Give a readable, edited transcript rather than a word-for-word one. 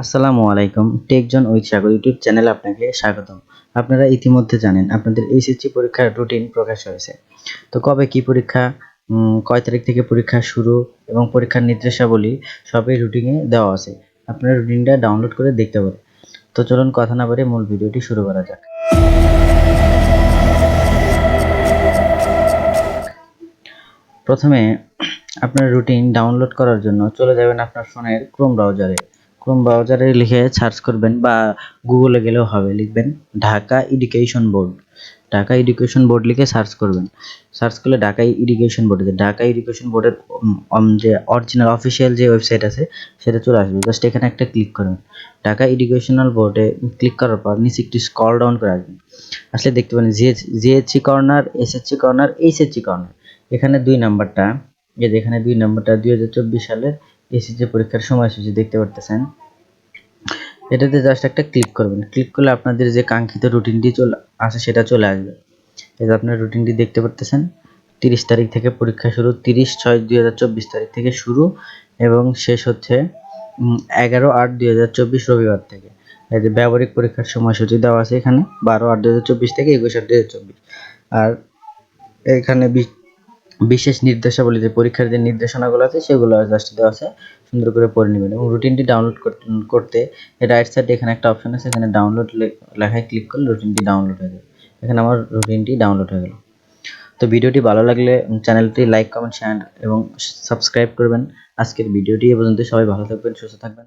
আসসালামু আলাইকুম। TechZone with Sagar YouTube চ্যানেলে আপনাকে স্বাগতম। আপনারা ইতিমধ্যে জানেন আপনাদের এইচএসসি পরীক্ষার রুটিন প্রকাশ হয়েছে। তো কবে কি পরীক্ষা, কয় তারিখ থেকে পরীক্ষা শুরু এবং পরীক্ষার নির্দেশাবলী সবই রুটিনে দেওয়া আছে। আপনারা রুটিনটা ডাউনলোড করে দেখতে পারেন। তো চলুন কথা না বাড়িয়ে মূল ভিডিওটি শুরু করা যাক। প্রথমে আপনার রুটিন ডাউনলোড করার জন্য চলে যাবেন আপনার ফোনের ক্রোম ব্রাউজারে লিখে সার্চ করবেন বা গুগলে গেলেও হবে, লিখবেন ঢাকা এডুকেশন বোর্ড লিখে সার্চ করবেন। সার্চ করলে ঢাকা এডুকেশন বোর্ডের যে অরিজিনাল অফিসিয়াল যে ওয়েবসাইট আছে সেটা চলে আসবে। জাস্ট এখানে একটা ক্লিক করবেন। ঢাকা এডুকেশনাল বোর্ডে ক্লিক করার পর নিচে একটু স্ক্রল ডাউন করে আসবেন। আসলে দেখতে পাবেন GSC corner, SSC corner, HSC corner. এখানে 2 নাম্বারটা, এই যে এখানে 2 নাম্বারটা 2024 সালের এসএসসি পরীক্ষার সময়সূচি দেখতে পারতেছেন। এটাতে জাস্ট একটা ক্লিক করবেন। ক্লিক করলে আপনাদের যে কাঙ্ক্ষিত রুটিনটি সেটা চলে আসবে। এই যে আপনার রুটিনটি দেখতে পারতেছেন। 30 তারিখ থেকে পরীক্ষা শুরু, 30/6/2024 তারিখ থেকে শুরু এবং শেষ হচ্ছে 11/8/2024 রবিবার থেকে। এই যে ব্যবহারিক পরীক্ষার সময়সূচি দেওয়া আছে এখানে 12/8/2024 থেকে 21/8/2024। আর এখানে বিশেষ নির্দেশাবলী, যে পরীক্ষার যে নির্দেশনাগুলো আছে সেগুলো জাস্ট দেওয়া আছে, সুন্দর করে পড়ে নেবেন। এবং রুটিনটি ডাউনলোড করতে রাইট সাইডে এখানে একটা অপশন আছে, এখানে ডাউনলোড লেখায় ক্লিক করলে রুটিনটি ডাউনলোড হয়ে যাবে। এখানে আমার রুটিনটি ডাউনলোড হয়ে গেল। তো ভিডিওটি ভালো লাগলে চ্যানেলটি লাইক, কমেন্ট, শেয়ার এবং সাবস্ক্রাইব করবেন। আজকের ভিডিওটি এ পর্যন্ত। সবাই ভালো থাকবেন, সুস্থ থাকবেন।